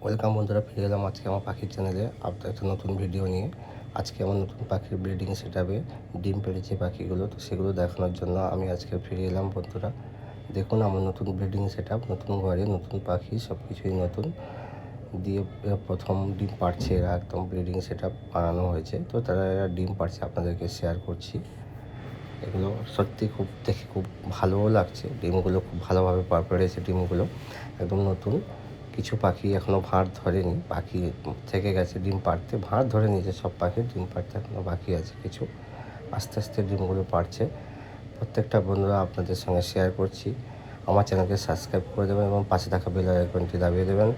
Welcome বন্ধুরা, ফিরে এলাম আজকে আমার পাখির চ্যানেলে আপনার একটা নতুন ভিডিও নিয়ে। আজকে আমার নতুন পাখির ব্রিডিং সেটআপে ডিম পেড়েছে পাখিগুলো, তো সেগুলো দেখানোর জন্য আমি আজকে ফিরে এলাম বন্ধুরা। দেখুন আমার নতুন ব্রিডিং সেটআপ, নতুন ঘরে নতুন পাখি, সব কিছুই নতুন দিয়ে প্রথম ডিম পাড়ছে। এরা একদম ব্রিডিং সেটআপ বানানো হয়েছে, তো তারা এরা ডিম পাড়ছে, আপনাদেরকে শেয়ার করছি। এগুলো সত্যি খুব দেখে খুব ভালোও লাগছে। ডিমগুলো খুব ভালোভাবে পেড়েছে ডিমগুলো, একদম নতুন। কিছু পাখি এখনও ভাঁড় ধরেনি, পাখি থেকে গেছে ডিম পাড়তে, ভাঁড় ধরে নিয়েছে সব পাখি, ডিম পাড়তে এখনও বাকি আছে কিছু। আস্তে আস্তে ডিমগুলো পাড়ছে। প্রত্যেকটা বন্ধুরা আপনাদের সঙ্গে শেয়ার করছি। আমার চ্যানেলকে সাবস্ক্রাইব করে দেবেন এবং পাশে থাকা বেল আইকনটি দাবিয়ে দেবেন।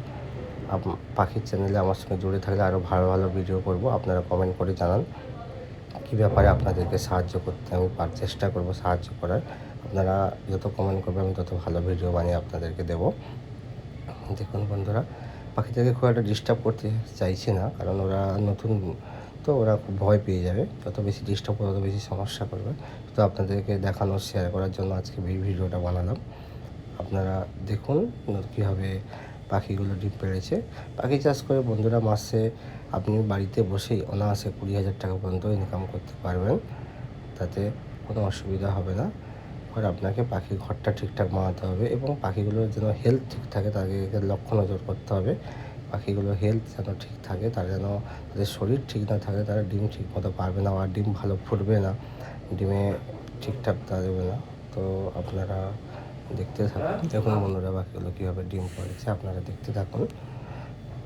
পাখির চ্যানেলে আমার সঙ্গে জুড়ে থাকলে আরও ভালো ভালো ভিডিও করব। আপনারা কমেন্ট করে জানান কী ব্যাপারে আপনাদেরকে সাহায্য করতে আমি চেষ্টা করব সাহায্য করার। আপনারা যত কমেন্ট করবেন আমি তত ভালো ভিডিও বানিয়ে আপনাদেরকে দেবো। দেখুন বন্ধুরা, পাখিদেরকে খুব একটা ডিস্টার্ব করতে চাইছি না, কারণ ওরা নতুন, তো ওরা খুব ভয় পেয়ে যাবে। যত বেশি ডিস্টার্ব করবে তত বেশি সমস্যা করবে। তো আপনাদেরকে দেখানোর, শেয়ার করার জন্য আজকে এই ভিডিওটা বানালাম। আপনারা দেখুন কীভাবে পাখিগুলো ডিম পেড়েছে। পাখি চাষ করে বন্ধুরা মাসে আপনি বাড়িতে বসেই অনায়াসে 20,000 টাকা পর্যন্ত ইনকাম করতে পারবেন, তাতে কোনো অসুবিধা হবে না। আর আপনাকে পাখির ঘরটা ঠিকঠাক বানাতে হবে এবং পাখিগুলোর যেন হেলথ ঠিক থাকে তাদেরকে লক্ষ্য নজর করতে হবে। পাখিগুলোর হেলথ যেন ঠিক থাকে, তারা যেন তাদের শরীর ঠিক না থাকে, তারা ডিম ঠিক মতো পারবে না, আর ডিম ভালো ফুটবে না, ডিমে ঠিকঠাক তা দেবে না। তো আপনারা দেখতে থাকুন। দেখুন বন্ধুরা পাখিগুলো কীভাবে ডিম পড়েছে, আপনারা দেখতে থাকুন,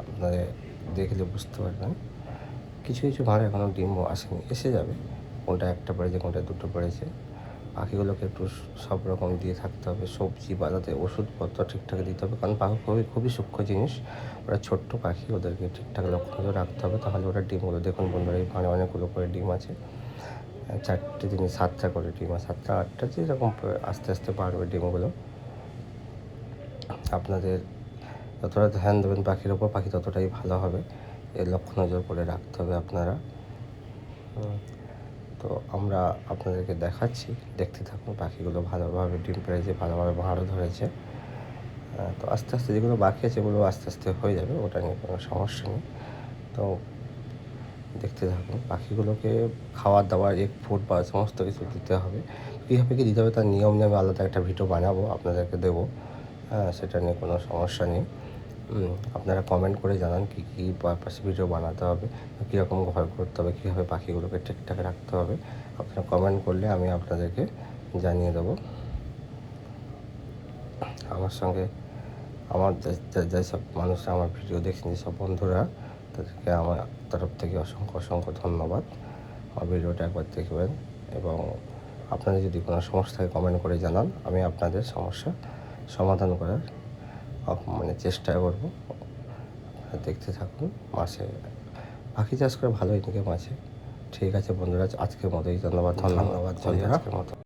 আপনারা দেখলে বুঝতে পারবেন। কিছু কিছু ভাঁড়ে এখনও ডিম আসেনি, এসে যাবে। কোনটা একটা পড়েছে, কোনটা দুটো পড়েছে। পাখিগুলোকে একটু সব রকম দিয়ে থাকতে হবে, সবজি বাজাতে ওষুধপত্র ঠিকঠাক দিতে হবে, কারণ পাখি খুবই সূক্ষ্ম জিনিস। ওরা ছোট্ট পাখি, ওদেরকে ঠিকঠাক লক্ষ্য করে রাখতে হবে, তাহলে ওরা ডিমগুলো দেখুন বন্ধুরা, এই ভাঁড়ে অনেকগুলো করে ডিম আছে। 4টে দিনে 7টা করে ডিম আছে, 7টা 8টা যেরকম আস্তে আস্তে বাড়বে ডিমগুলো। আপনাদের যতটা ধ্যান দেবেন পাখির ওপর, পাখি ততটাই ভালো হবে। এর লক্ষ্য নজর করে রাখতে হবে আপনারা। তো আমরা আপনাদেরকে দেখাচ্ছি, দেখতে থাকুন। পাখিগুলো ভালোভাবে ডিম পেড়েছে, ভালোভাবে ভাঁড়ও ধরেছে। তো আস্তে আস্তে যেগুলো বাকি আছে এগুলো আস্তে আস্তে হয়ে যাবে, ওটা নিয়ে কোনো সমস্যা নেই। তো দেখতে থাকুন। পাখিগুলোকে খাবার দাবার, এক ফুড বা সমস্ত কিছু দিতে হবে। কীভাবে কী দিতে হবে তার নিয়ম নিয়ে আমি আলাদা একটা ভিডিও বানাবো, আপনাদেরকে দেবো। সেটা নিয়ে কোনো সমস্যা নেই। আপনারা কমেন্ট করে জানান কী কী পারপাসে ভিডিও বানাতে হবে, কীরকম ঘর করতে হবে, কীভাবে পাখিগুলোকে ঠিকঠাক রাখতে হবে। আপনারা কমেন্ট করলে আমি আপনাদেরকে জানিয়ে দেবো। আমার সঙ্গে আমার যেসব মানুষরা আমার ভিডিও দেখছেন, যেসব বন্ধুরা, তাদেরকে আমার তরফ থেকে অসংখ্য অসংখ্য ধন্যবাদ। আমার ভিডিওটা একবার দেখবেন এবং আপনাদের যদি কোনো সমস্যা থাকে কমেন্ট করে জানান, আমি আপনাদের সমস্যা সমাধান করার চেষ্টা করব। দেখতে থাকুন। মাসে পাখি চাষ করে ভালো ইনকাম আছে। ঠিক আছে বন্ধুরা, আজকের মতোই ধন্যবাদ। আজকের মতো।